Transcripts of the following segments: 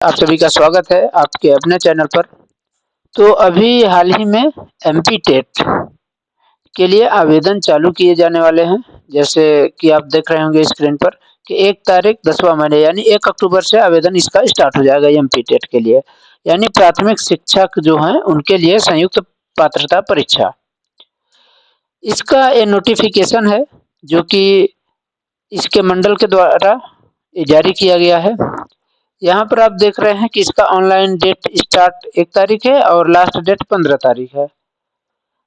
आप सभी का स्वागत है आपके अपने चैनल पर। तो अभी हाल ही में एमपी टेट के लिए आवेदन चालू किए जाने वाले हैं। जैसे कि आप देख रहे होंगे स्क्रीन पर कि 1 तारीख 10वां महीने यानी 1 अक्टूबर से आवेदन इसका स्टार्ट हो जाएगा एमपी टेट के लिए, यानी प्राथमिक शिक्षक जो हैं उनके लिए संयुक्त पात्रता परीक्षा। इसका ये नोटिफिकेशन है जो कि इसके मंडल के द्वारा जारी किया गया है। यहाँ पर आप देख रहे हैं कि इसका ऑनलाइन डेट स्टार्ट 1 तारीख है और लास्ट डेट 15 तारीख है।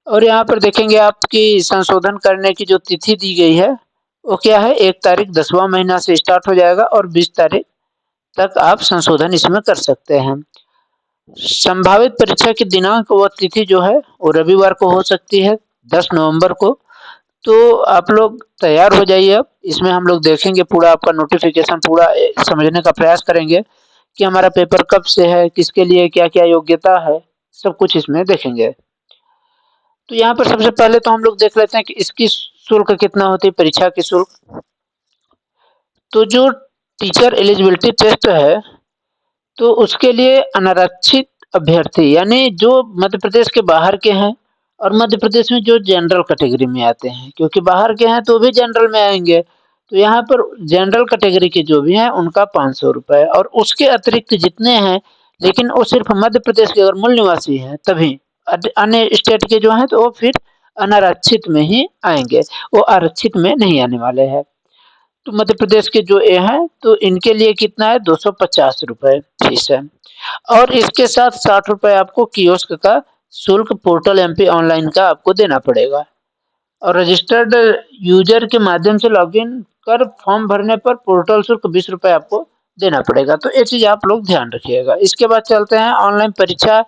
और यहाँ पर देखेंगे आपकी संशोधन करने की जो तिथि दी गई है वो क्या है, 1 तारीख 10वां महीना से स्टार्ट हो जाएगा और 20 तारीख तक आप संशोधन इसमें कर सकते हैं। संभावित परीक्षा की दिनांक व तिथि जो है वो रविवार को हो सकती है 10 नवंबर को। तो आप लोग तैयार हो जाइए। अब इसमें हम लोग देखेंगे पूरा आपका नोटिफिकेशन पूरा समझने का प्रयास करेंगे कि हमारा पेपर कब से है, किसके लिए क्या-क्या योग्यता है, सब कुछ इसमें देखेंगे। तो यहाँ पर सबसे पहले तो हम लोग देख लेते हैं कि इसकी शुल्क कितना होती है, परीक्षा की शुल्क। तो जो टीचर एलिजिबिलिटी टेस्ट है तो उसके लिए अनारक्षित अभ्यर्थी यानी जो मध्य प्रदेश के बाहर के हैं और मध्य प्रदेश में जो जनरल कैटेगरी में आते हैं, क्योंकि बाहर के हैं तो भी जनरल में आएंगे। तो यहाँ पर जनरल कैटेगरी के जो भी हैं उनका 500 रुपये, और उसके अतिरिक्त जितने हैं लेकिन वो सिर्फ मध्य प्रदेश के अगर मूल निवासी हैं तभी, अन्य स्टेट के जो हैं तो वो फिर अनारक्षित में ही आएंगे, वो आरक्षित में नहीं आने वाले हैं। तो मध्य प्रदेश के जो ये हैं तो इनके लिए कितना है, 250 रुपये फीस है। और इसके साथ 60 रुपये आपको कियोस्क का शुल्क पोर्टल एमपी ऑनलाइन का आपको देना पड़ेगा। और रजिस्टर्ड यूजर के माध्यम से लॉगिन कर फॉर्म भरने पर पोर्टल शुल्क 20 रुपये आपको देना पड़ेगा। तो ये चीज़ आप लोग ध्यान रखिएगा। इसके बाद चलते हैं ऑनलाइन परीक्षा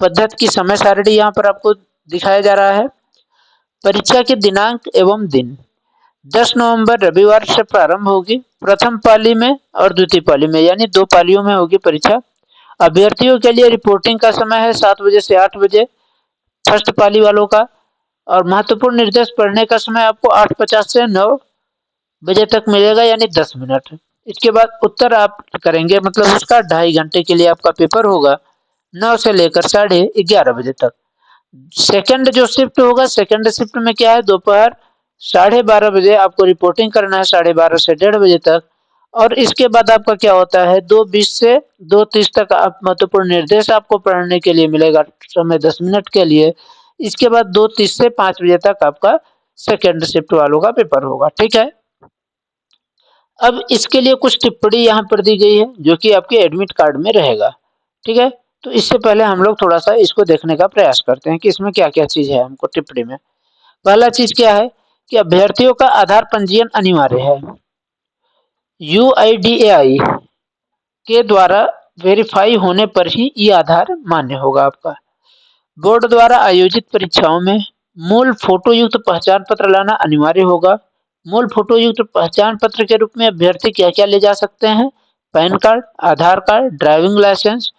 पद्धति की समय सारणी यहाँ पर आपको दिखाया जा रहा है। परीक्षा के दिनांक एवं दिन 10 नवंबर रविवार से प्रारंभ होगी, प्रथम पाली में और द्वितीय पाली में, यानी 2 पालियों में होगी परीक्षा। अभ्यर्थियों के लिए रिपोर्टिंग का समय है 7 बजे से 8 बजे फर्स्ट पाली वालों का, और महत्वपूर्ण निर्देश पढ़ने का समय आपको 8:50 से 9 बजे तक मिलेगा, यानी 10 मिनट। इसके बाद उत्तर आप करेंगे, मतलब उसका 2.5 घंटे के लिए आपका पेपर होगा 9 से लेकर 11:30 बजे तक। सेकंड जो शिफ्ट होगा, सेकंड शिफ्ट में क्या है, दोपहर 12:30 बजे आपको रिपोर्टिंग करना है 12:30 से 1:30 बजे तक। और इसके बाद आपका क्या होता है, 2:20 से 2:30 तक आप महत्वपूर्ण निर्देश आपको पढ़ने के लिए मिलेगा, समय 10 मिनट के लिए। इसके बाद 2:30 से 5 बजे तक आपका सेकंड शिफ्ट वालों का पेपर होगा, ठीक है। अब इसके लिए कुछ टिप्पणी यहाँ पर दी गई है जो कि आपके एडमिट कार्ड में रहेगा, ठीक है। तो इससे पहले हम लोग थोड़ा सा इसको देखने का प्रयास करते हैं कि इसमें क्या क्या चीज़ है हमको टिप्पणी में। पहला चीज़ क्या है कि अभ्यर्थियों का आधार पंजीयन अनिवार्य है। यूआईडीएआई के द्वारा वेरीफाई होने पर ही ये आधार मान्य होगा आपका। बोर्ड द्वारा आयोजित परीक्षाओं में मूल फोटो युक्त पहचान पत्र लाना अनिवार्य होगा। मूल फोटो युक्त पहचान पत्र के रूप में अभ्यर्थी क्या क्या ले जा सकते हैं, पैन कार्ड, आधार कार्ड, ड्राइविंग लाइसेंस,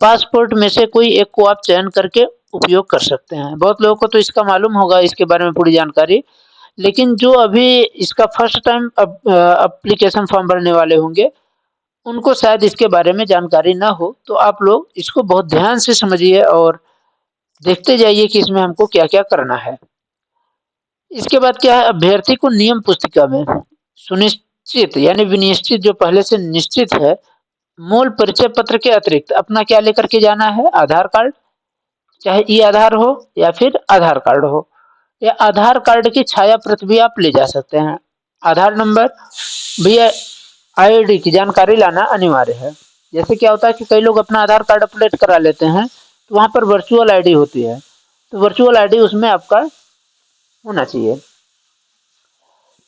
पासपोर्ट में से कोई एक को आप चयन करके उपयोग कर सकते हैं। बहुत लोगों को तो इसका मालूम होगा, इसके बारे में पूरी जानकारी, लेकिन जो अभी इसका फर्स्ट टाइम एप्लीकेशन फॉर्म भरने वाले होंगे उनको शायद इसके बारे में जानकारी ना हो। तो आप लोग इसको बहुत ध्यान से समझिए और देखते जाइए कि इसमें हमको क्या क्या करना है। इसके बाद क्या है, अभ्यर्थी को नियम पुस्तिका में सुनिश्चित यानी विनिश्चित जो पहले से निश्चित है मूल परिचय पत्र के अतिरिक्त अपना क्या लेकर के जाना है, आधार कार्ड, चाहे ई आधार हो या फिर आधार कार्ड हो, या आधार कार्ड की छाया प्रति भी आप ले जा सकते हैं। आधार नंबर भी, आईडी की जानकारी लाना अनिवार्य है। जैसे क्या होता है कि कई लोग अपना आधार कार्ड अपडेट करा लेते हैं तो वहाँ पर वर्चुअल आईडी होती है, तो वर्चुअल आईडी उसमें आपका होना चाहिए।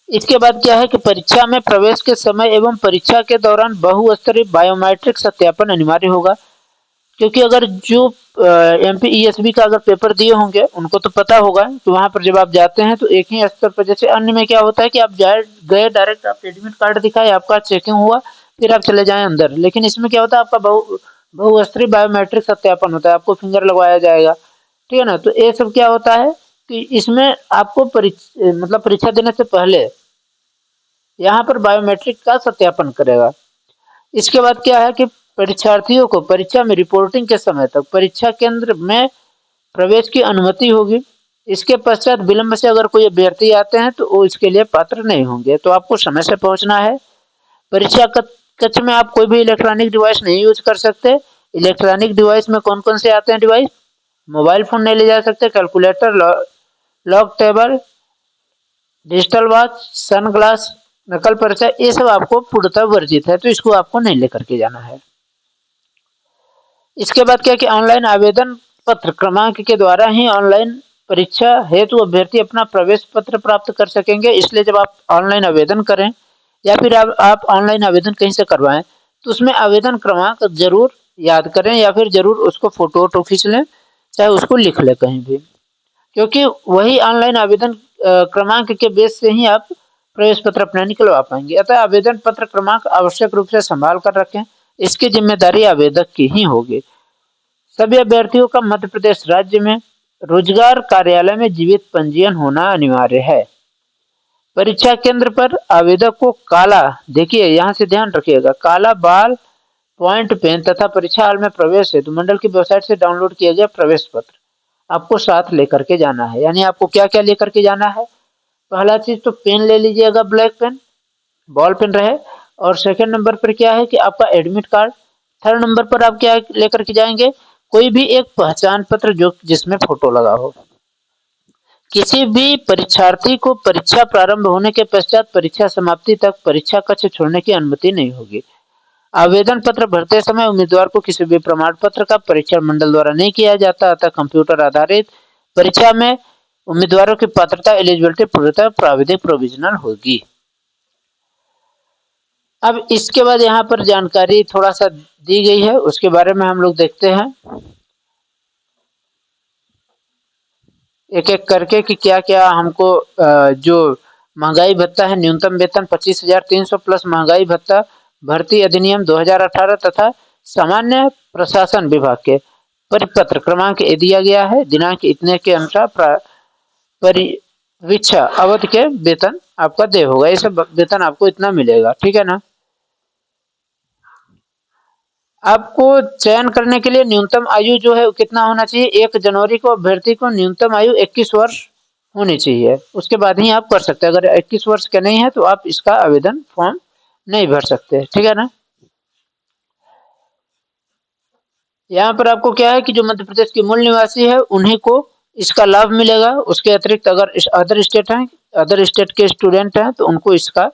इसके बाद क्या है कि परीक्षा में प्रवेश के समय एवं परीक्षा के दौरान बहुस्तरीय बायोमेट्रिक सत्यापन अनिवार्य होगा, क्योंकि अगर जो एमपीईएसबी का अगर पेपर दिए होंगे उनको तो पता होगा कि वहाँ पर जब आप जाते हैं तो एक ही स्तर पर, जैसे अन्य में क्या होता है कि आप गए डायरेक्ट, आप एडमिट कार्ड दिखाए, आपका चेकिंग हुआ, फिर आप चले जाएं अंदर। लेकिन इसमें क्या होता है, आपका बहुस्तरीय बायोमेट्रिक सत्यापन होता है, आपको फिंगर लगवाया जाएगा, ठीक है ना। तो ये सब क्या होता है कि इसमें आपको मतलब परीक्षा देने से पहले यहाँ पर बायोमेट्रिक का सत्यापन करेगा। इसके बाद क्या है कि परीक्षार्थियों को परीक्षा में रिपोर्टिंग के समय तक परीक्षा केंद्र में प्रवेश की अनुमति होगी। इसके पश्चात विलंब से अगर कोई अभ्यर्थी आते हैं तो वो इसके लिए पात्र नहीं होंगे। तो आपको समय से पहुंचना है। परीक्षा कक्ष में आप कोई भी इलेक्ट्रॉनिक डिवाइस नहीं यूज कर सकते। इलेक्ट्रॉनिक डिवाइस में कौन कौन से आते हैं डिवाइस? मोबाइल फोन नहीं ले जा सकते, calculator, log table, digital watch, sunglass, नकल पर्चा, ये सब आपको पूर्णतः वर्जित है, तो इसको आपको नहीं लेकर के जाना है। इसके बाद क्या कि ऑनलाइन आवेदन पत्र क्रमांक के द्वारा ही ऑनलाइन परीक्षा हेतु अभ्यर्थी अपना प्रवेश पत्र प्राप्त कर सकेंगे। इसलिए जब आप ऑनलाइन आवेदन करें या फिर आप ऑनलाइन आवेदन कहीं से करवाएं तो उसमें आवेदन क्रमांक जरूर याद करें या फिर जरूर उसको फोटो वोटो खींच लें, चाहे उसको लिख लें कहीं भी, क्योंकि वही ऑनलाइन आवेदन क्रमांक के बेस से ही आप प्रवेश पत्र अपना निकलवा पाएंगे। अतः आवेदन पत्र क्रमांक आवश्यक रूप से संभाल कर रखें, इसकी जिम्मेदारी आवेदक की ही होगी। सभी अभ्यर्थियों का मध्य प्रदेश राज्य में रोजगार कार्यालय में जीवित पंजीयन होना अनिवार्य है। परीक्षा केंद्र पर आवेदक को काला, देखिए यहाँ से ध्यान रखिएगा, काला बाल पॉइंट पेन तथा परीक्षा हॉल में प्रवेश हेतु मंडल की वेबसाइट से डाउनलोड किया गया प्रवेश पत्र आपको साथ लेकर के जाना है। यानी आपको क्या क्या लेकर के जाना है? पहला चीज तो पेन ले लीजिएगा, ब्लैक पेन, बॉल पेन रहे। और सेकंड नंबर पर क्या है कि आपका एडमिट कार्ड। थर्ड नंबर पर आप क्या लेकर के जाएंगे? कोई भी एक पहचान पत्र जो जिसमें फोटो लगा हो। किसी भी परीक्षार्थी को परीक्षा प्रारंभ होने के पश्चात परीक्षा समाप्ति तक परीक्षा कक्ष छोड़ने की अनुमति नहीं होगी। आवेदन पत्र भरते समय उम्मीदवार को किसी भी प्रमाण पत्र का परीक्षा मंडल द्वारा नहीं किया जाता, अतः कंप्यूटर आधारित परीक्षा में उम्मीदवारों की पात्रता एलिजिबिलिटी पूर्णतः प्राविधिक प्रोविजनल होगी। अब इसके बाद यहाँ पर जानकारी थोड़ा सा दी गई है, उसके बारे में हम लोग देखते हैं एक एक करके कि क्या क्या हमको जो महंगाई भत्ता है, न्यूनतम वेतन 25,300 प्लस महंगाई भत्ता, भर्ती अधिनियम 2018 तथा सामान्य प्रशासन विभाग के परिपत्र क्रमांक दिया गया है। दिनांक इतने के अनुसार परीक्षा अवधि के वेतन आपका देय होगा। ये सब वेतन आपको इतना मिलेगा, ठीक है ना। आपको चयन करने के लिए न्यूनतम आयु जो है कितना होना चाहिए? 1 जनवरी को अभ्यर्थी को न्यूनतम आयु 21 वर्ष होनी चाहिए, उसके बाद ही आप कर सकते हैं। अगर 21 वर्ष के नहीं है तो आप इसका आवेदन फॉर्म नहीं भर सकते, ठीक है ना। यहाँ पर आपको क्या है कि जो मध्य प्रदेश के मूल निवासी है उन्हीं को इसका लाभ मिलेगा। उसके अतिरिक्त अगर अदर स्टेट के स्टूडेंट हैं तो उनको इसका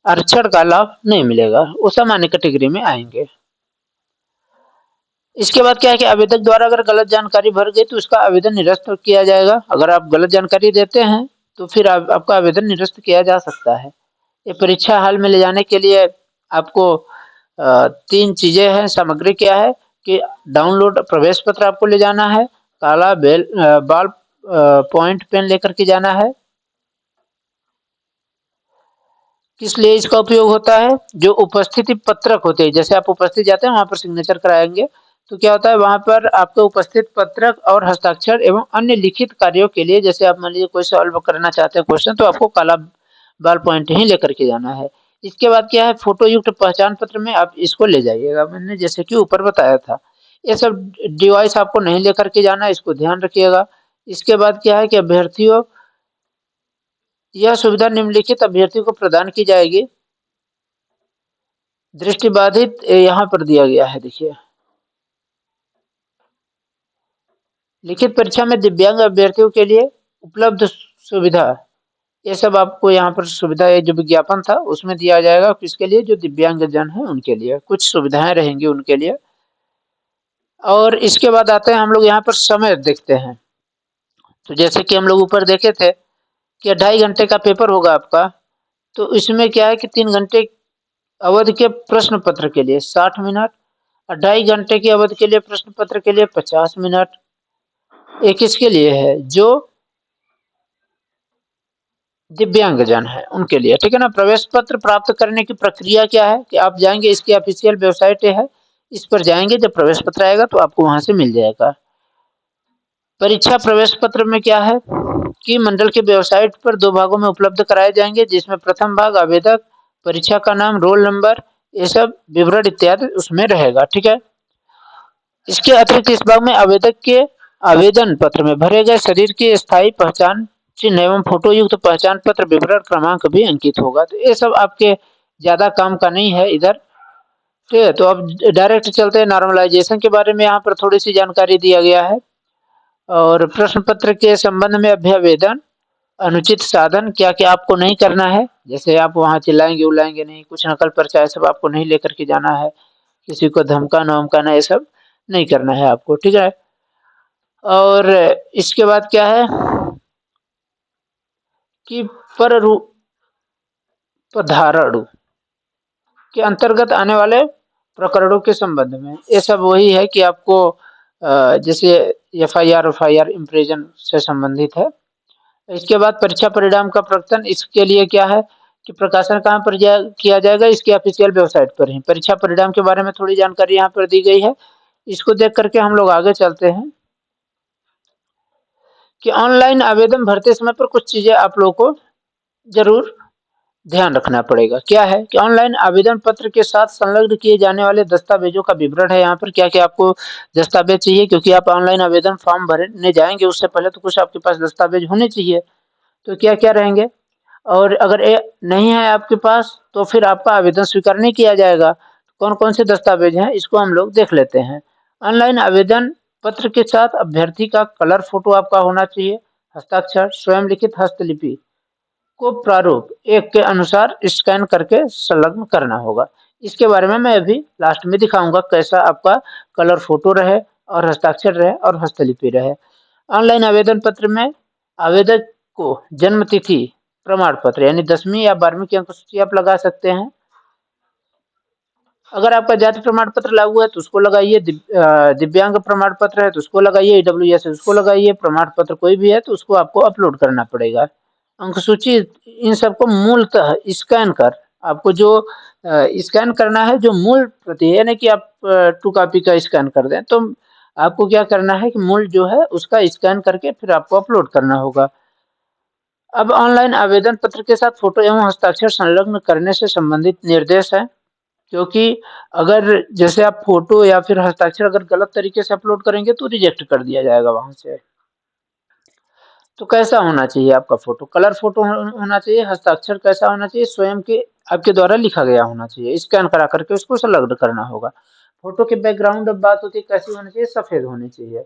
आरक्षण का लाभ नहीं मिलेगा, वो सामान्य कैटेगरी में आएंगे। इसके बाद क्या है कि आवेदक द्वारा अगर गलत जानकारी भर गई तो उसका आवेदन निरस्त किया जाएगा। अगर आप गलत जानकारी देते हैं तो फिर आपका आवेदन निरस्त किया जा सकता है। ये परीक्षा हॉल में ले जाने के लिए आपको 3 चीजें हैं। सामग्री क्या है कि डाउनलोड प्रवेश पत्र आपको ले जाना है, काला बाल पॉइंट पेन लेकर के जाना है। किस लिए इसका उपयोग होता है? जो उपस्थिति पत्रक होते हैं, जैसे आप उपस्थित जाते हैं वहां पर सिग्नेचर कराएंगे तो क्या होता है वहां पर आपके उपस्थित पत्रक और हस्ताक्षर एवं अन्य लिखित कार्यों के लिए, जैसे आप मान लीजिए कोई सॉल्व करना चाहते हैं क्वेश्चन, तो आपको काला बाल पॉइंट ही लेकर के जाना है। इसके बाद क्या है, फोटो युक्त पहचान पत्र में आप इसको ले जाइएगा, मैंने जैसे कि ऊपर बताया था। ये सब डिवाइस आपको नहीं लेकर के जाना, इसको ध्यान रखिएगा। इसके बाद क्या है कि अभ्यर्थियों, यह सुविधा निम्नलिखित अभ्यर्थी को प्रदान की जाएगी। दृष्टिबाधित यहाँ पर दिया गया है, देखिए लिखित परीक्षा में दिव्यांग अभ्यर्थियों के लिए उपलब्ध सुविधा, ये सब आपको यहाँ पर सुविधा, जो विज्ञापन था उसमें दिया जाएगा। किसके लिए? जो दिव्यांग जन है उनके लिए कुछ सुविधाएं रहेंगी उनके लिए। और इसके बाद आते हैं हम लोग यहाँ पर समय देखते हैं। तो जैसे कि हम लोग ऊपर देखे थे कि 2.5 घंटे का पेपर होगा आपका, तो इसमें क्या है कि 3 घंटे अवधि के प्रश्न पत्र के लिए 60 मिनट और 2.5 घंटे की अवधि के लिए प्रश्न पत्र के लिए 50 मिनट एक इसके लिए है जो दिव्यांगजन है उनके लिए, ठीक है ना। प्रवेश पत्र प्राप्त करने की प्रक्रिया क्या है कि आप जाएंगे, इसकी ऑफिशियल वेबसाइट है, इस पर जाएंगे, जब प्रवेश पत्र आएगा तो आपको वहां से मिल जाएगा। परीक्षा प्रवेश पत्र में क्या है कि मंडल की वेबसाइट पर 2 भागों में उपलब्ध कराए जाएंगे, जिसमें प्रथम भाग आवेदक, परीक्षा का नाम, रोल नंबर ये सब विवरण इत्यादि उसमें रहेगा। ठीक है। इसके अतिरिक्त इस भाग में आवेदक के आवेदन पत्र में भरे गए शरीर की स्थायी पहचान चिन्ह एवं फोटो युक्त पहचान पत्र विवरण क्रमांक भी अंकित होगा। तो ये सब आपके ज्यादा काम का नहीं है इधर। ठीक है। तो अब डायरेक्ट चलते हैं नॉर्मलाइजेशन के बारे में। यहाँ पर थोड़ी सी जानकारी दिया गया है। और प्रश्न पत्र के संबंध में अभ्यावेदन अनुचित साधन क्या क्या आपको नहीं करना है। जैसे आप वहाँ चिल्लाएंगे उल्लाएंगे नहीं, कुछ नकल पर्चा ये सब आपको नहीं लेकर के जाना है, किसी को धमकाना वमकाना ये सब नहीं करना है आपको। ठीक है। और इसके बाद क्या है कि पर पधारण के अंतर्गत आने वाले प्रकरणों के संबंध में ये सब वही है कि आपको जैसे एफआईआर इम्प्रेजन से संबंधित है। इसके बाद परीक्षा परिणाम का प्रकटन, इसके लिए क्या है कि प्रकाशन कहाँ पर किया जाएगा, इसकी ऑफिशियल वेबसाइट पर ही। परीक्षा परिणाम के बारे में थोड़ी जानकारी यहाँ पर दी गई है। इसको देख करके हम लोग आगे चलते हैं कि ऑनलाइन आवेदन भरते समय पर कुछ चीजें आप लोगों को जरूर ध्यान रखना पड़ेगा। क्या है कि ऑनलाइन आवेदन पत्र के साथ संलग्न किए जाने वाले दस्तावेजों का विवरण है। यहाँ पर क्या क्या आपको दस्तावेज चाहिए, क्योंकि आप ऑनलाइन आवेदन फॉर्म भरने जाएंगे उससे पहले तो कुछ आपके पास दस्तावेज होने चाहिए। तो क्या क्या रहेंगे, और अगर ये नहीं है आपके पास तो फिर आपका आवेदन स्वीकार नहीं किया जाएगा। कौन कौन से दस्तावेज हैं इसको हम लोग देख लेते हैं। ऑनलाइन आवेदन पत्र के साथ अभ्यर्थी का कलर फोटो आपका होना चाहिए, हस्ताक्षर, स्वयं लिखित हस्तलिपि को प्रारूप एक के अनुसार स्कैन करके संलग्न करना होगा। इसके बारे में मैं अभी लास्ट में दिखाऊंगा कैसा आपका कलर फोटो रहे और हस्ताक्षर रहे और हस्तलिपि रहे। ऑनलाइन आवेदन पत्र में आवेदक को जन्म तिथि प्रमाण पत्र यानी 10वीं या 12वीं की अंक सूची आप लगा सकते हैं। अगर आपका जाति प्रमाण पत्र लागू है तो उसको लगाइए, दिव्यांग प्रमाण पत्र है तो उसको लगाइए, ईडब्ल्यूएस है उसको लगाइए, प्रमाण पत्र कोई भी है तो उसको आपको अपलोड करना पड़ेगा। अंक सूची इन सबको मूलतः स्कैन कर आपको जो स्कैन करना है, जो मूल प्रति है, यानी कि आप 2 कॉपी का स्कैन कर दें तो आपको क्या करना है कि मूल जो है उसका स्कैन करके फिर आपको अपलोड करना होगा। अब ऑनलाइन आवेदन पत्र के साथ फोटो एवं हस्ताक्षर संलग्न करने से संबंधित निर्देश है। क्योंकि अगर जैसे आप फोटो या फिर हस्ताक्षर अगर गलत तरीके से अपलोड करेंगे तो रिजेक्ट कर दिया जाएगा वहां से। तो कैसा होना चाहिए आपका फोटो, कलर फोटो होना चाहिए, हस्ताक्षर कैसा होना चाहिए, स्वयं के आपके द्वारा लिखा गया होना चाहिए, स्कैन करा करके उसको संलग्न करना होगा। फोटो के बैकग्राउंड अब बात होती है कैसी होनी चाहिए, सफेद होनी चाहिए।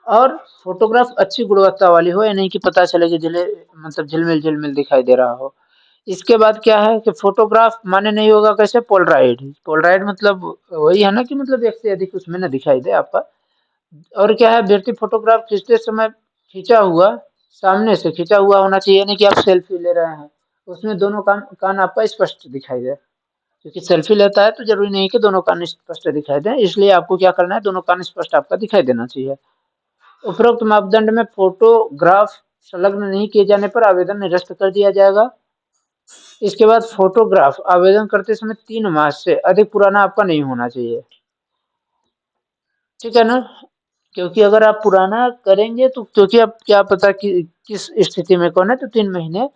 और फोटोग्राफ अच्छी गुणवत्ता वाली हो, या नहीं कि पता चले कि मतलब झिलमिल झिलमिल दिखाई दे रहा हो। इसके बाद क्या है कि फोटोग्राफ माने नहीं होगा कैसे, पोलराइड। पोलराइड मतलब वही है ना कि मतलब एक से अधिक उसमें ना दिखाई दे आपका। और क्या है, व्यक्ति फोटोग्राफ खींचते समय खींचा हुआ सामने से खींचा हुआ होना चाहिए, यानी कि आप सेल्फी ले रहे हैं उसमें दोनों कान आपका स्पष्ट दिखाई दे। क्योंकि सेल्फी लेता है तो जरूरी नहीं कि दोनों कान स्पष्ट दिखाई दे, इसलिए आपको क्या करना है, दोनों कान स्पष्ट आपका दिखाई देना चाहिए। उपरोक्त मापदंड में फोटोग्राफ संलग्न नहीं किए जाने पर आवेदन निरस्त कर दिया जाएगा। इसके बाद फोटोग्राफ आवेदन करते समय 3 माह से अधिक पुराना आपका नहीं होना चाहिए। ठीक है ना। क्योंकि अगर आप पुराना करेंगे तो क्योंकि अब क्या पता कि किस स्थिति में कौन है, तो 3 महीने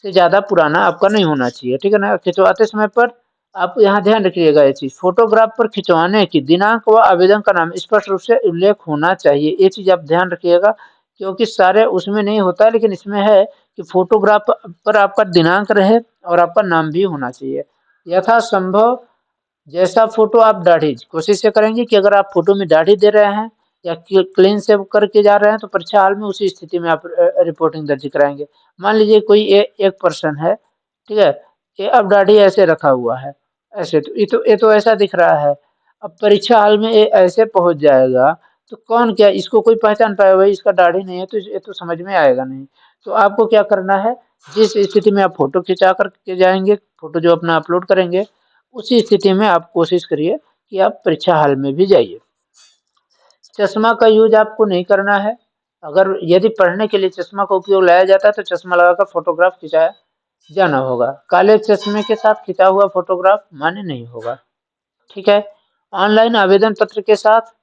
से ज्यादा पुराना आपका नहीं होना चाहिए। ठीक है ना। खिंचवाते समय पर आप यहाँ ध्यान रखिएगा ये चीज, फोटोग्राफ पर खिंचवाने की दिनांक व आवेदन का नाम स्पष्ट रूप से उल्लेख होना चाहिए। ये चीज आप ध्यान रखिएगा, क्योंकि सारे उसमें नहीं होता है लेकिन इसमें है कि फोटोग्राफ पर आपका दिनांक रहे और आपका नाम भी होना चाहिए। यथासंभव जैसा फोटो आप दाढ़ी कोशिश से करेंगे कि अगर आप फोटो में दाढ़ी दे रहे हैं या क्लीन शेव करके जा रहे हैं तो परीक्षा हाल में उसी स्थिति में आप रिपोर्टिंग दर्ज कराएंगे। मान लीजिए कोई एक पर्सन है, ठीक है, ये अब दाढ़ी ऐसे रखा हुआ है, ऐसे तो ये तो ऐसा दिख रहा है। अब परीक्षा हाल में ये ऐसे पहुंच जाएगा तो कौन क्या इसको कोई पहचान पाए, भाई इसका दाढ़ी नहीं है तो ये तो समझ में आएगा नहीं। तो आपको क्या करना है, जिस स्थिति में आप फोटो खिंचा करके जाएंगे, फोटो जो अपना अपलोड करेंगे उसी स्थिति में आप कोशिश करिए कि आप परीक्षा हाल में भी जाइए। चश्मा का यूज आपको नहीं करना है। अगर यदि पढ़ने के लिए चश्मा का उपयोग लाया जाता है तो चश्मा लगाकर फोटोग्राफ खिंचाया जाना होगा। काले चश्मे के साथ खिंचा हुआ फोटोग्राफ मान्य नहीं होगा। ठीक है। ऑनलाइन आवेदन पत्र के साथ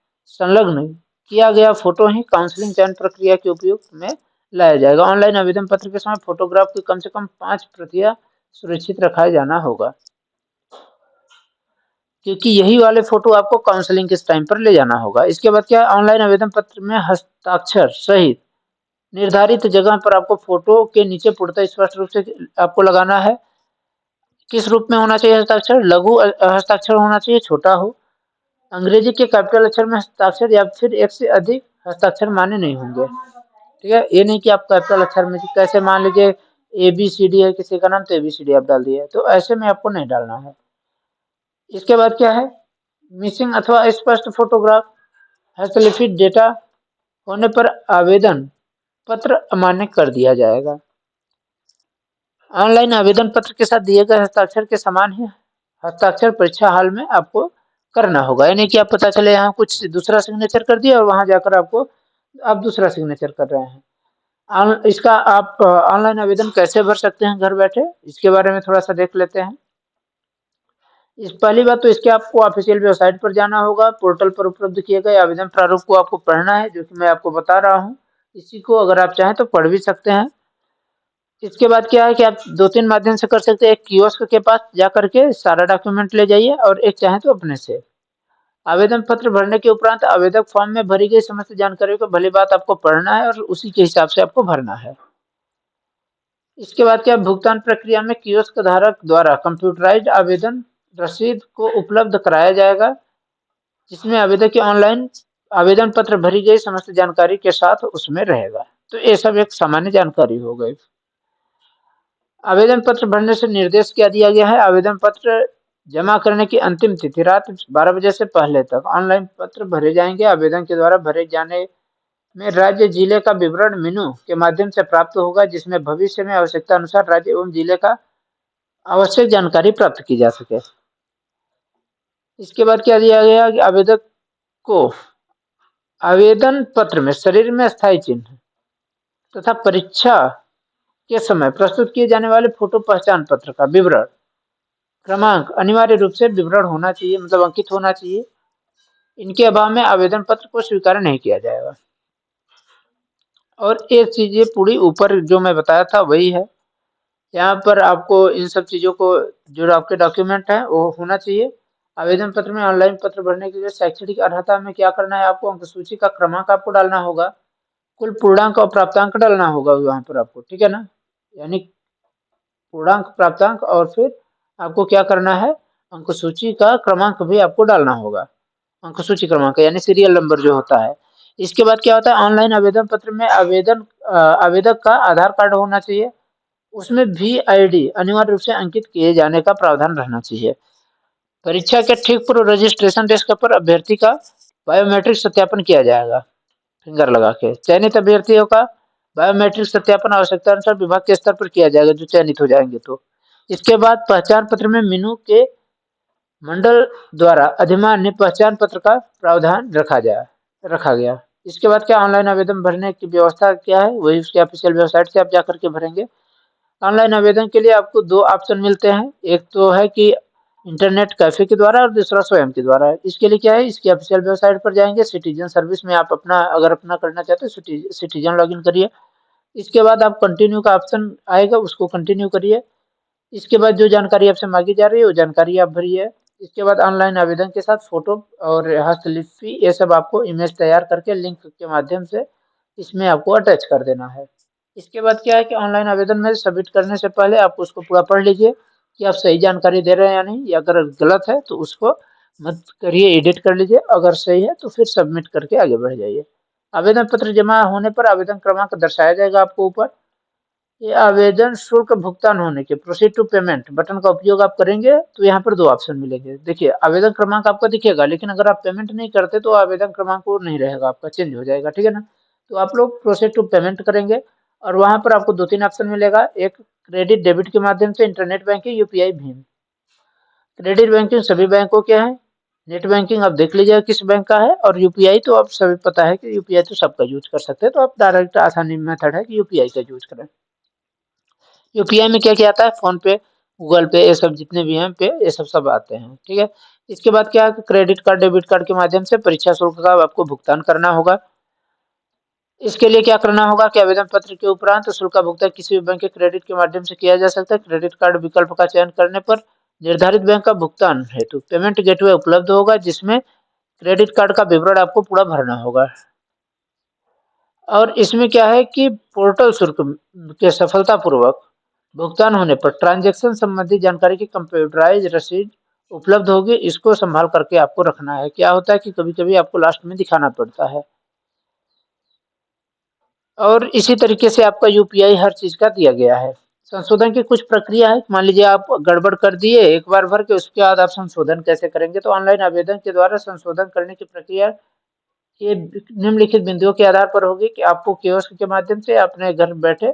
संलग्न किया गया फोटो ही काउंसलिंग चयन प्रक्रिया के उपयोग में लाया जाएगा। ऑनलाइन आवेदन पत्र के समय फोटोग्राफ की कम से कम 5 प्रतियां सुरक्षित रखा जाना होगा। क्योंकि यही वाले फोटो आपको काउंसलिंग के टाइम पर ले जाना होगा। इसके बाद क्या, ऑनलाइन आवेदन पत्र में हस्ताक्षर सहित निर्धारित जगह पर आपको फोटो के नीचे पूर्णतः स्पष्ट रूप से आपको लगाना है। किस रूप में होना चाहिए हस्ताक्षर? लघु हस्ताक्षर होना चाहिए, छोटा हो। अंग्रेजी के कैपिटल अक्षर में हस्ताक्षर या फिर एक से अधिक हस्ताक्षर मान्य नहीं होंगे। ठीक है, ये नहीं कि आप कैपिटल अक्षर में, कैसे मान लीजिए ABCD है किसी का नाम, तो ABCD आप डाल दिए, तो ऐसे में आपको नहीं डालना है। इसके बाद क्या है, मिसिंग अथवा स्पष्ट फोटोग्राफ हस्तलिखित डेटा होने पर आवेदन पत्र अमान्य कर दिया जाएगा। ऑनलाइन आवेदन पत्र के साथ दिए गए हस्ताक्षर के समान ही हस्ताक्षर परीक्षा हॉल में आपको करना होगा। यानी कि आप पता चले यहाँ कुछ दूसरा सिग्नेचर कर दिया और वहां जाकर आपको आप दूसरा सिग्नेचर कर रहे हैं। इसका आप ऑनलाइन आवेदन कैसे भर सकते हैं घर बैठे, इसके बारे में थोड़ा सा देख लेते हैं। इस पहली बात तो इसके आपको ऑफिशियल वेबसाइट पर जाना होगा। पोर्टल पर उपलब्ध किए गए आवेदन प्रारूप को आपको पढ़ना है, जो कि मैं आपको बता रहा हूँ। इसी को अगर आप चाहें तो पढ़ भी सकते हैं। इसके बाद क्या है कि आप दो तीन माध्यम से कर सकते हैं। एक कियोस्क के पास जा करके सारा डॉक्यूमेंट ले जाइए, और एक चाहे तो अपने से। आवेदन पत्र भरने के उपरांत आवेदक फॉर्म में भरी गई समस्त जानकारी को भली बात आपको पढ़ना है और उसी के हिसाब से आपको भरना है। इसके बाद क्या, भुगतान प्रक्रिया में कियोस्क धारक द्वारा कंप्यूटराइज्ड आवेदन रसीद को उपलब्ध कराया जाएगा, जिसमें आवेदक की ऑनलाइन आवेदन पत्र भरी गई समस्त जानकारी के साथ उसमें रहेगा। तो ये सब एक सामान्य जानकारी हो गई। आवेदन पत्र भरने से निर्देश क्या दिया गया है, आवेदन पत्र जमा करने की अंतिम तिथि रात 12 बजे से पहले तक ऑनलाइन पत्र भरे जाएंगे। आवेदन के द्वारा भरे जाने में राज्य जिले का विवरण मेनू के माध्यम से प्राप्त होगा, जिसमें भविष्य में आवश्यकता अनुसार राज्य एवं जिले का आवश्यक जानकारी प्राप्त की जा सके। इसके बाद क्या दिया गया कि आवेदक को आवेदन पत्र में शरीर में स्थायी चिन्ह तथा परीक्षा के समय प्रस्तुत किए जाने वाले फोटो पहचान पत्र का विवरण क्रमांक अनिवार्य रूप से विवरण होना चाहिए, मतलब अंकित होना चाहिए। इनके अभाव में आवेदन पत्र को स्वीकार नहीं किया जाएगा। और ये चीजें पूरी ऊपर जो मैं बताया था वही है। यहाँ पर आपको इन सब चीजों को, जो आपके डॉक्यूमेंट है वो होना चाहिए। आवेदन पत्र में ऑनलाइन पत्र भरने के लिए शैक्षणिक अर्हता में क्या करना है, आपको अंक सूची का क्रमांक आपको डालना होगा, कुल पूर्णांक और प्राप्तांक डालना होगा वहां पर आपको, ठीक है ना। यानी पूर्णांक, प्राप्तांक, और फिर आपको क्या करना है, अंक सूची का क्रमांक भी आपको डालना होगा। अंक सूची क्रमांक यानी सीरियल नंबर जो होता है। इसके बाद क्या होता है, ऑनलाइन आवेदन पत्र में आवेदक का आधार कार्ड होना चाहिए। उसमें भी ID अनिवार्य रूप से अंकित किए जाने का प्रावधान रहना चाहिए। परीक्षा के ठीक पूर्व रजिस्ट्रेशन डेस्क पर अभ्यर्थी का बायोमेट्रिक सत्यापन किया जाएगा, फिंगर लगा के। चयनित अभ्यर्थियों का बायोमेट्रिक सत्यापन आवश्यकता अनुसार विभाग के स्तर पर किया जाएगा, जो चयनित हो जाएंगे तो। इसके बाद पहचान पत्र में मीनू के मंडल द्वारा अधिमान्य पहचान पत्र का प्रावधान रखा गया। इसके बाद क्या, ऑनलाइन आवेदन भरने की व्यवस्था क्या है, वही उसके ऑफिशियल वेबसाइट से आप जाकर के भरेंगे। ऑनलाइन आवेदन के लिए आपको दो ऑप्शन मिलते हैं, एक तो है कि इंटरनेट कैफे के द्वारा और दूसरा स्वयं के द्वारा। इसके लिए क्या है, इसकी ऑफिशियल वेबसाइट पर जाएंगे, सिटीजन सर्विस में आप अपना अगर अपना करना चाहते हैं सिटीजन लॉगिन करिए। इसके बाद आप कंटिन्यू का ऑप्शन आएगा, उसको कंटिन्यू करिए। इसके बाद जो जानकारी आपसे मांगी जा रही है वो जानकारी आप भरिए। इसके बाद ऑनलाइन आवेदन के साथ फोटो और हस्तलिपि ये सब आपको इमेज तैयार करके लिंक के माध्यम से इसमें आपको अटैच कर देना है। इसके बाद क्या है कि ऑनलाइन आवेदन में सबमिट करने से पहले आप उसको पूरा पढ़ लीजिए कि आप सही जानकारी दे रहे हैं या नहीं, या अगर गलत है तो उसको मत करिए, एडिट कर लीजिए। अगर सही है तो फिर सबमिट करके आगे बढ़ जाइए। आवेदन पत्र जमा होने पर आवेदन क्रमांक दर्शाया जाएगा आपको ऊपर। ये आवेदन शुल्क भुगतान होने के प्रोसीड टू पेमेंट बटन का उपयोग आप करेंगे तो यहाँ पर दो ऑप्शन मिलेंगे। देखिए, आवेदन क्रमांक आपका दिखेगा, लेकिन अगर आप पेमेंट नहीं करते तो आवेदन क्रमांक वो नहीं रहेगा, आपका चेंज हो जाएगा, ठीक है ना। तो आप लोग प्रोसीड टू पेमेंट करेंगे और वहां पर आपको दो तीन ऑप्शन मिलेगा, एक क्रेडिट डेबिट के माध्यम से, internet banking, UPI Bhim. Credit banking सभी बैंकों के हैं, नेट बैंकिंग आप देख लीजिएगा किस बैंक का है, और UPI तो आप सभी पता है कि UPI तो सबका यूज कर सकते हैं, तो आप डायरेक्ट आसानी मेथड है कि UPI का यूज करें। UPI में क्या क्या आता है, फोन पे, गूगल पे, ये सब जितने भी हैं पे, ये सब आते हैं, ठीक है। इसके बाद क्या, क्रेडिट कार्ड डेबिट कार्ड के माध्यम से परीक्षा शुल्क का आपको भुगतान करना होगा। इसके लिए क्या करना होगा कि आवेदन पत्र के उपरांत शुल्क का भुगतान किसी भी बैंक के क्रेडिट के माध्यम से किया जा सकता है। क्रेडिट कार्ड विकल्प का चयन करने पर निर्धारित बैंक का भुगतान हेतु पेमेंट गेटवे उपलब्ध होगा, जिसमें क्रेडिट कार्ड का विवरण आपको पूरा भरना होगा। और इसमें क्या है कि पोर्टल शुल्क के सफलतापूर्वक भुगतान होने पर ट्रांजैक्शन संबंधी जानकारी की कंप्यूटराइज रसीद उपलब्ध होगी। इसको संभाल करके आपको रखना है। क्या होता है कि कभी-कभी आपको लास्ट में दिखाना पड़ता है। और इसी तरीके से आपका यूपीआई हर चीज़ का दिया गया है। संशोधन की कुछ प्रक्रिया है, मान लीजिए आप गड़बड़ कर दिए एक बार भर के, उसके बाद आप संशोधन कैसे करेंगे? तो ऑनलाइन आवेदन के द्वारा संशोधन करने की प्रक्रिया ये निम्नलिखित बिंदुओं के आधार पर होगी कि आपको कियोस्क के माध्यम से अपने घर बैठे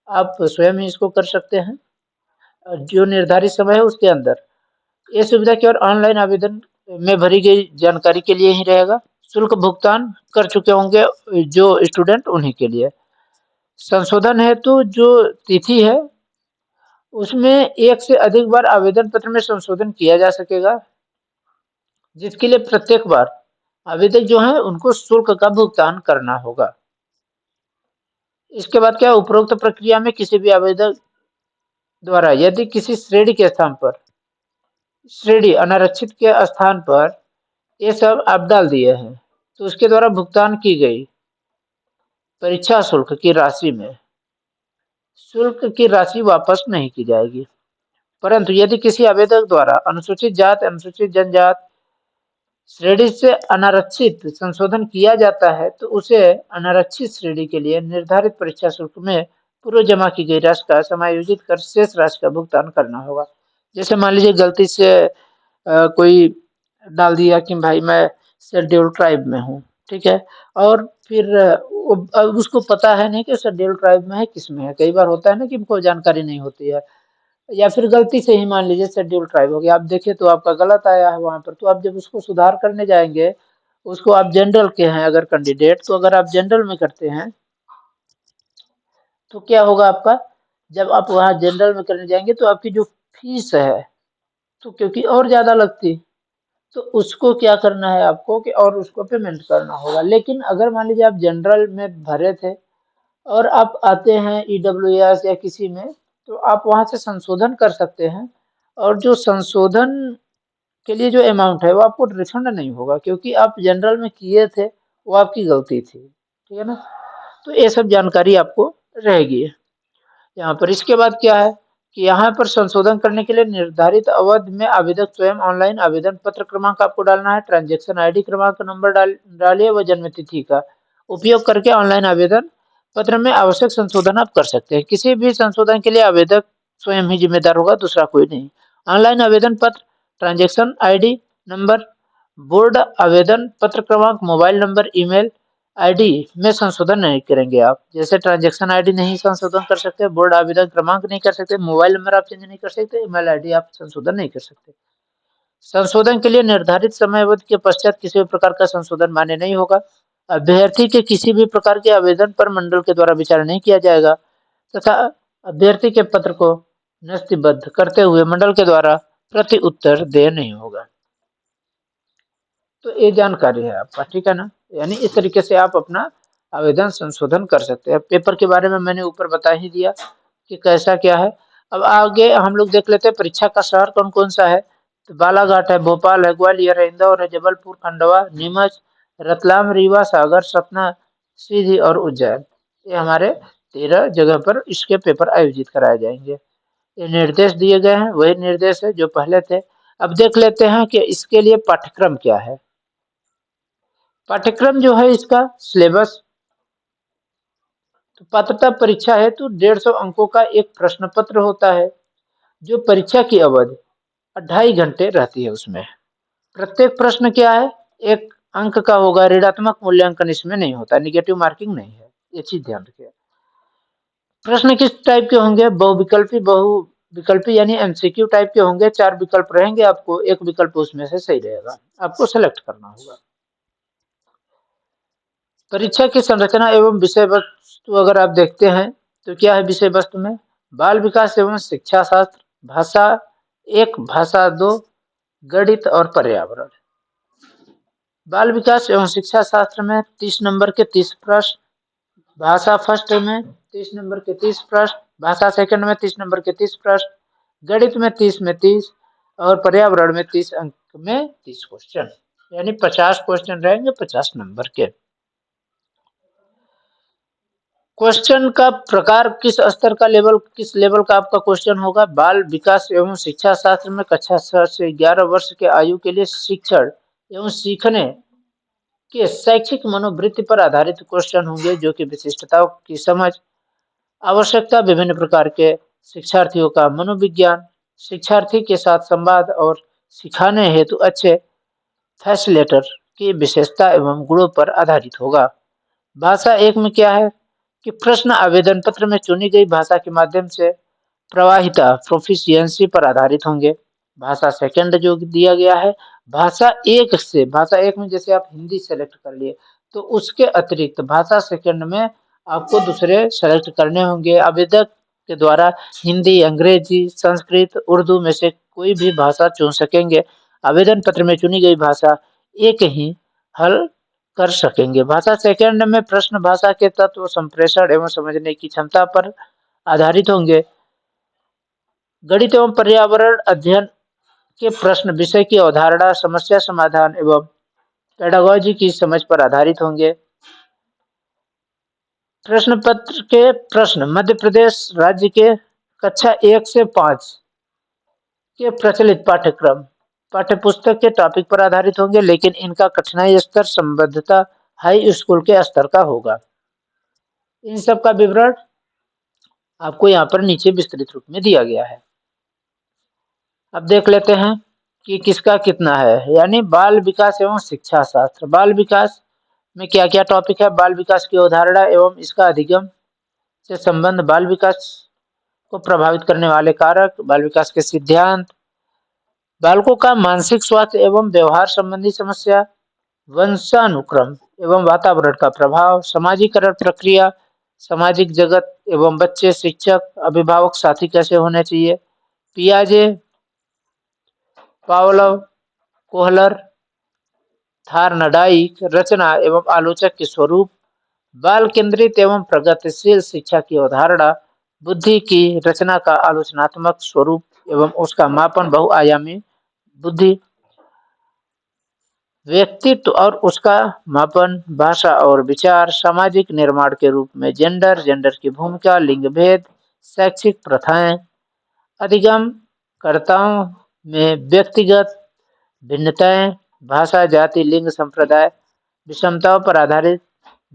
आप स्वयं ही इसको कर सकते हैं, जो निर्धारित समय है उसके अंदर। ये सुविधा केवल ऑनलाइन आवेदन में भरी गई जानकारी के लिए ही रहेगा। शुल्क भुगतान कर चुके होंगे जो स्टूडेंट, उन्हीं के लिए। संशोधन हेतु जो तिथि है, उसमें एक से अधिक बार आवेदन पत्र में संशोधन किया जा सकेगा, जिसके लिए प्रत्येक बार आवेदक जो है उनको शुल्क का भुगतान करना होगा। इसके बाद क्या, उपरोक्त प्रक्रिया में किसी भी आवेदक द्वारा यदि किसी श्रेणी के स्थान पर, श्रेणी अनारक्षित के स्थान पर ये सब आप डाल दिए हैं, तो उसके द्वारा भुगतान की गई परीक्षा शुल्क की राशि में शुल्क की राशि वापस नहीं की जाएगी। परंतु यदि किसी आवेदक द्वारा अनुसूचित जाति, अनुसूचित जनजाति श्रेणी से अनारक्षित संशोधन किया जाता है, तो उसे अनारक्षित श्रेणी के लिए निर्धारित परीक्षा शुल्क में पूर्व जमा की गई राशि का समायोजित कर शेष राशि का भुगतान करना होगा। जैसे मान लीजिए गलती से कोई डाल दिया कि भाई मैं शेड्यूल ट्राइब में हूँ, ठीक है, और फिर अब उसको पता है नहीं कि शेड्यूल ट्राइब में है किस में है। कई बार होता है ना कि हमको जानकारी नहीं होती है, या फिर गलती से ही मान लीजिए शेड्यूल ट्राइब हो गया, आप देखें तो आपका गलत आया है वहां पर, तो आप जब उसको सुधार करने जाएंगे, उसको आप जनरल के हैं अगर कैंडिडेट, तो अगर आप जनरल में करते हैं तो क्या होगा आपका, जब आप वहाँ जनरल में करने जाएंगे तो आपकी जो फीस है तो क्योंकि और ज्यादा लगती, तो उसको क्या करना है आपको कि और उसको पेमेंट करना होगा। लेकिन अगर मान लीजिए आप जनरल में भरे थे और आप आते हैं ईडब्ल्यूएस या किसी में, तो आप वहां से संशोधन कर सकते हैं, और जो संशोधन के लिए जो अमाउंट है वो आपको रिफंड नहीं होगा, क्योंकि आप जनरल में किए थे, वो आपकी गलती थी, ठीक है ना। तो ये सब जानकारी आपको रहेगी यहाँ पर। इसके बाद क्या है कि यहाँ पर संशोधन करने के लिए निर्धारित अवधि में आवेदक स्वयं ऑनलाइन आवेदन पत्र क्रमांक आपको डालना है, ट्रांजैक्शन आईडी क्रमांक नंबर डालिए व जन्म तिथि का उपयोग करके ऑनलाइन आवेदन पत्र में आवश्यक संशोधन आप कर सकते हैं। किसी भी संशोधन के लिए आवेदक स्वयं ही जिम्मेदार होगा, दूसरा कोई नहीं। ऑनलाइन आवेदन पत्र, ट्रांजैक्शन आईडी नंबर, बोर्ड आवेदन पत्र क्रमांक, मोबाइल नंबर, ईमेल आईडी में संशोधन नहीं करेंगे आप। जैसे ट्रांजैक्शन आईडी नहीं संशोधन कर सकते, बोर्ड आवेदन क्रमांक नहीं कर सकते, मोबाइल नंबर आप चेंज नहीं कर सकते, ईमेल आईडी आप संशोधन नहीं कर सकते। संशोधन के लिए निर्धारित समय अवधि के पश्चात किसी भी प्रकार का संशोधन मान्य नहीं होगा। अभ्यर्थी के किसी भी प्रकार के आवेदन पर मंडल के द्वारा विचार नहीं किया जाएगा तथा अभ्यर्थी के पत्र को नस्तीबद्ध करते हुए मंडल के द्वारा प्रति उत्तर देय नहीं होगा। तो ये जानकारी है आपका, ठीक है ना। यानी इस तरीके से आप अपना आवेदन संशोधन कर सकते हैं। पेपर के बारे में मैंने ऊपर बता ही दिया कि कैसा क्या है। अब आगे हम लोग देख लेते हैं परीक्षा का शहर कौन कौन सा है। तो बालाघाट है, भोपाल है, ग्वालियर है, इंदौर है, जबलपुर, खंडवा, नीमच, रतलाम, रीवा, सागर, सतना, सीधी और उज्जैन। ये हमारे 13 जगह पर इसके पेपर आयोजित कराए जाएंगे। ये निर्देश दिए गए हैं, वही निर्देश है जो पहले थे। अब देख लेते हैं कि इसके लिए पाठ्यक्रम क्या है। पाठ्यक्रम जो है इसका सिलेबस, तो पात्रता परीक्षा है तो 150 अंकों का एक प्रश्न पत्र होता है, जो परीक्षा की अवधि 2.5 घंटे रहती है। उसमें प्रत्येक प्रश्न क्या है, 1 अंक का होगा। ऋणात्मक मूल्यांकन इसमें नहीं होता, निगेटिव मार्किंग नहीं है, ये चीज ध्यान रखिए। प्रश्न किस टाइप के होंगे, बहुविकल्पी यानी एमसीक्यू टाइप के होंगे। 4 विकल्प रहेंगे, आपको एक विकल्प उसमें से सही रहेगा, आपको सेलेक्ट करना होगा। परीक्षा की संरचना एवं विषय वस्तु अगर आप देखते हैं तो क्या है विषय वस्तु में, बाल विकास एवं शिक्षा शास्त्र, भाषा 1, भाषा 2, गणित और पर्यावरण। बाल विकास एवं शिक्षा शास्त्र में 30 नंबर के 30 प्रश्न, भाषा फर्स्ट में 30 नंबर के 30 प्रश्न, भाषा सेकंड में 30 नंबर के 30 प्रश्न, गणित में 30 में 30, और पर्यावरण में 30 अंक में 30 क्वेश्चन, यानी 50 क्वेश्चन रहेंगे 50 नंबर के। क्वेश्चन का प्रकार किस स्तर का किस लेवल का आपका क्वेश्चन होगा? बाल विकास एवं शिक्षा शास्त्र में कक्षा 6 से 11 वर्ष के आयु के लिए शिक्षण एवं सीखने के शैक्षिक मनोवृत्ति पर आधारित क्वेश्चन होंगे, जो कि विशिष्टताओं की समझ, आवश्यकता, विभिन्न प्रकार के शिक्षार्थियों का मनोविज्ञान, शिक्षार्थी के साथ संवाद और सिखाने हेतु अच्छे फैसिलिटेटर की विशेषता एवं गुणों पर आधारित होगा। भाषा एक में क्या है कि प्रश्न आवेदन पत्र में चुनी गई भाषा के माध्यम से प्रवाहिता प्रोफिशिएंसी पर आधारित होंगे। भाषा सेकंड जो दिया गया है, भाषा एक में जैसे आप हिंदी सेलेक्ट कर लिए, तो उसके अतिरिक्त भाषा सेकंड में आपको दूसरे सेलेक्ट करने होंगे। आवेदक के द्वारा हिंदी, अंग्रेजी, संस्कृत, उर्दू में से कोई भी भाषा चुन सकेंगे। आवेदन पत्र में चुनी गई भाषा एक ही हल कर सकेंगे। भाषा सेकंड में प्रश्न भाषा के तत्व, संप्रेषण एवं समझने की क्षमता पर आधारित होंगे। गणित एवं पर्यावरण अध्ययन के प्रश्न विषय की अवधारणा, समस्या समाधान एवं पेडागोजी की समझ पर आधारित होंगे। प्रश्न पत्र के प्रश्न मध्य प्रदेश राज्य के कक्षा 1 से 5 के प्रचलित पाठ्यपुस्तक के टॉपिक पर आधारित होंगे, लेकिन इनका कठिनाई स्तर संबद्धता हाई स्कूल के स्तर का होगा। इन सब का विवरण आपको यहाँ पर नीचे विस्तृत रूप में दिया गया है। अब देख लेते हैं कि किसका कितना है, यानी बाल विकास एवं शिक्षा शास्त्र। बाल विकास में क्या क्या टॉपिक है? बाल विकास की अवधारणा एवं इसका अधिगम से संबंध, बाल विकास को प्रभावित करने वाले कारक, बाल विकास के सिद्धांत, बालकों का मानसिक स्वास्थ्य एवं व्यवहार संबंधी समस्या, वंशानुक्रम एवं वातावरण का प्रभाव, समाजीकरण प्रक्रिया, सामाजिक जगत एवं बच्चे, शिक्षक, अभिभावक, साथी कैसे होने चाहिए, पियाजे, पावलोव, कोहलर, थार्नडाइक, रचना एवं आलोचक के स्वरूप, बाल केंद्रित एवं प्रगतिशील शिक्षा की अवधारणा, बुद्धि की रचना का आलोचनात्मक स्वरूप एवं उसका मापन, बहुआयामी बुद्धि, व्यक्तित्व और उसका मापन, भाषा और विचार, सामाजिक निर्माण के रूप में जेंडर की भूमिका, लिंग भेद, शैक्षिक प्रथाएं, अधिगम कर्ताओं में व्यक्तिगत भिन्नताएं, भाषा, जाति, लिंग, संप्रदाय, विषमताओं पर आधारित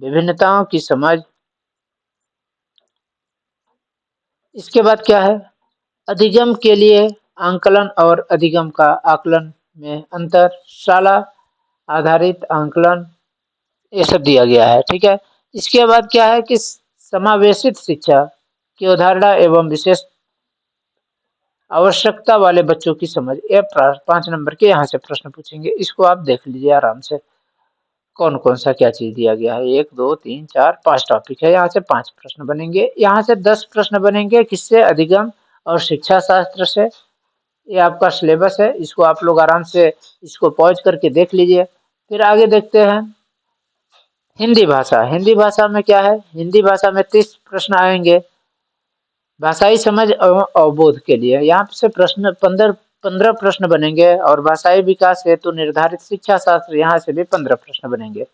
विभिन्नताओं की समझ। इसके बाद क्या है? अधिगम के लिए आंकलन और अधिगम का आकलन में अंतर, शाला आधारित आंकलन, ये सब दिया गया है। ठीक है। इसके बाद क्या है कि समावेशित शिक्षा की अवधारणा एवं विशेष आवश्यकता वाले बच्चों की समझ। ये 5 नंबर के यहाँ से प्रश्न पूछेंगे, इसको आप देख लीजिए आराम से कौन कौन सा क्या चीज दिया गया है। 1 2 3 4 5 टॉपिक है, यहाँ से 5 प्रश्न बनेंगे। यहाँ से 10 प्रश्न बनेंगे किससे? अधिगम और शिक्षा शास्त्र से। ये आपका सिलेबस है, इसको आप लोग आराम से इसको पॉज करके देख लीजिए। फिर आगे देखते हैं हिंदी भाषा। हिंदी भाषा में क्या है? हिंदी भाषा में 30 प्रश्न आएंगे भाषाई समझ एवं अवबोध के लिए। यहाँ से प्रश्न 15 प्रश्न बनेंगे और भाषाई विकास हेतु निर्धारित शिक्षा शास्त्र, यहाँ से भी 15 प्रश्न बनेंगे।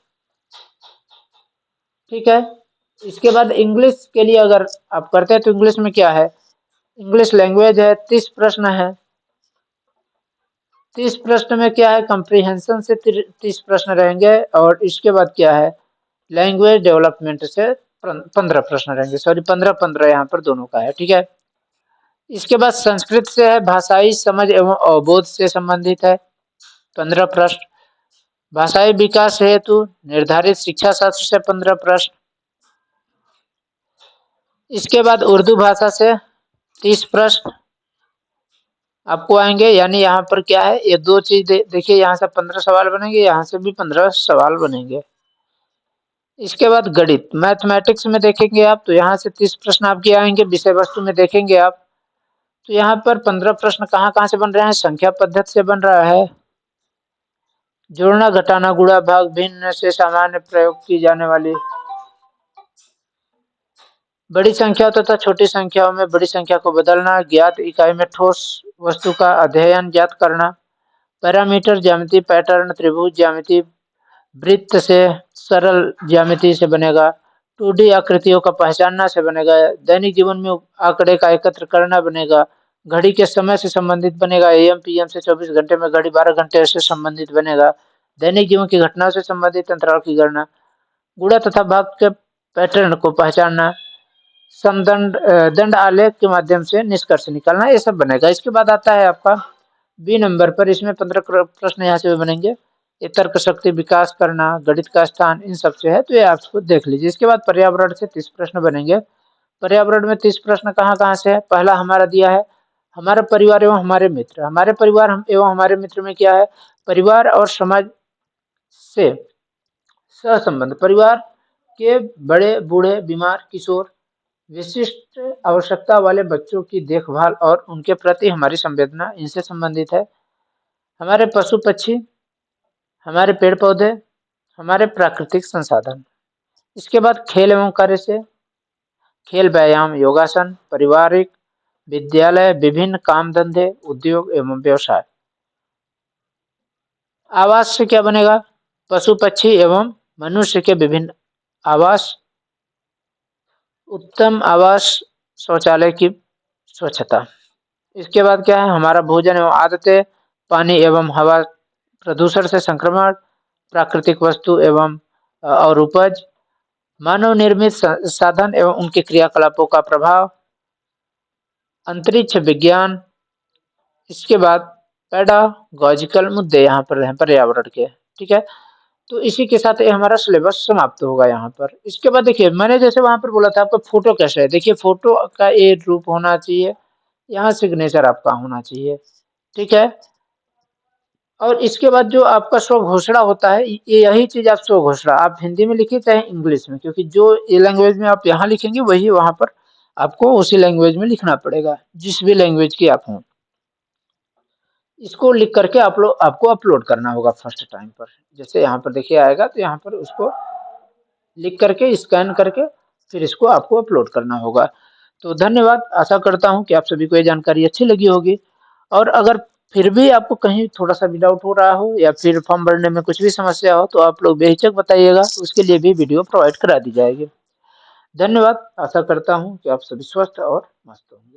ठीक है। इसके बाद इंग्लिश के लिए अगर आप करते हैं तो इंग्लिश में क्या है? इंग्लिश लैंग्वेज है, 30 प्रश्न है। 30 प्रश्न में क्या है? कंप्रीहेंशन से 30 प्रश्न रहेंगे और इसके बाद क्या है? लैंग्वेज डेवलपमेंट से 15 प्रश्न रहेंगे। सॉरी, 15 यहाँ पर दोनों का है। ठीक है। इसके बाद संस्कृत से है, भाषाई समझ एवं अवबोध से संबंधित है, 15 प्रश्न। भाषाई विकास हेतु निर्धारित शिक्षा शास्त्र से 15 प्रश्न। इसके बाद उर्दू भाषा से 30 प्रश्न आपको आएंगे, यानी यहाँ पर क्या है? ये दो चीज देखिए, यहाँ से 15 सवाल बनेंगे, यहाँ से भी 15 सवाल बनेंगे। इसके बाद गणित, मैथमेटिक्स में देखेंगे आप तो यहाँ से 30 प्रश्न आपके आएंगे। विषय वस्तु में देखेंगे आप तो यहाँ पर 15 प्रश्न कहाँ कहाँ से बन रहे हैं? संख्या पद्धति से बन रहा है, जोड़ना, घटाना, गुणा, भाग, भिन्न से सामान्य प्रयोग की जाने वाली बड़ी संख्या तथा छोटी संख्याओं में बड़ी संख्या को बदलना, ज्ञात इकाई में ठोस वस्तु का अध्ययन ज्ञात करना, पैरामीटर ज्यामिति पैटर्न त्रिभुज ज्यामिति वृत्त से सरल ज्यामिति से बनेगा, 2D आकृतियों का पहचानना से बनेगा, दैनिक जीवन में आंकड़े का एकत्र करना बनेगा, घड़ी के समय से संबंधित बनेगा, एएम पीएम से 24 घंटे में घड़ी 12 घंटे से संबंधित बनेगा, दैनिक जीवन की घटनाओं से संबंधित अंतराल की गणना, गुणा तथा भाग के पैटर्न को पहचानना, समदंड दंड आलेख के माध्यम से निष्कर्ष निकालना, ये सब बनेगा। इसके बाद आता है आपका बी नंबर पर, इसमें 15 प्रश्न यहाँ से भी बनेंगे। ये तर्क शक्ति विकास करना, गणित का स्थान, इन सब से है, तो ये आपको देख लीजिए। इसके बाद पर्यावरण से 30 प्रश्न बनेंगे। पर्यावरण में 30 प्रश्न कहाँ कहाँ से है? पहला हमारा दिया है हमारा परिवार एवं हमारे मित्र। हमारे परिवार एवं हमारे मित्र में क्या है? परिवार और समाज से सहसंबंध, परिवार के बड़े बूढ़े बीमार किशोर विशिष्ट आवश्यकता वाले बच्चों की देखभाल और उनके प्रति हमारी संवेदना, इनसे संबंधित है। हमारे पशु पक्षी, हमारे पेड़ पौधे, हमारे प्राकृतिक संसाधन। इसके बाद खेल एवं कार्य से खेल, व्यायाम, योगासन, पारिवारिक, विद्यालय, विभिन्न काम धंधे, उद्योग एवं व्यवसाय। आवास से क्या बनेगा? पशु पक्षी एवं मनुष्य के विभिन्न आवास, उत्तम आवास, शौचालय की स्वच्छता। इसके बाद क्या है? हमारा भोजन एवं आदतें, पानी एवं हवा प्रदूषण से संक्रमण, प्राकृतिक वस्तु एवं और उपज, मानव निर्मित साधन एवं उनके क्रियाकलापों का प्रभाव, अंतरिक्ष विज्ञान। इसके बाद पेडागॉजिकल मुद्दे यहाँ पर हैं पर्यावरण के, ठीक है। तो इसी के साथ ये हमारा सिलेबस समाप्त होगा यहाँ पर। इसके बाद देखिए, मैंने जैसे वहां पर बोला था आपका फोटो कैसे है, देखिए फोटो का ये रूप होना चाहिए, यहाँ सिग्नेचर आपका होना चाहिए, ठीक है। और इसके बाद जो आपका स्व घोषणा होता है, यही चीज आप स्व घोषणा आप हिंदी में लिखिए चाहे इंग्लिश में, क्योंकि जो ये लैंग्वेज में आप यहाँ लिखेंगे वही वहां पर आपको उसी लैंग्वेज में लिखना पड़ेगा, जिस भी लैंग्वेज की आप हों। इसको लिख करके आप लोग आपको अपलोड करना होगा फर्स्ट टाइम पर। जैसे यहाँ पर देखिए आएगा, तो यहाँ पर उसको लिख करके स्कैन करके फिर इसको आपको अपलोड करना होगा। तो धन्यवाद, आशा करता हूँ कि आप सभी को ये जानकारी अच्छी लगी होगी। और अगर फिर भी आपको कहीं थोड़ा सा भी डाउट हो रहा हो या फिर फॉर्म भरने में कुछ भी समस्या हो, तो आप लोग बेहिचक बताइएगा, उसके लिए भी वीडियो प्रोवाइड करा दी जाएगी। धन्यवाद, आशा करता हूँ कि आप सभी स्वस्थ और मस्त हों।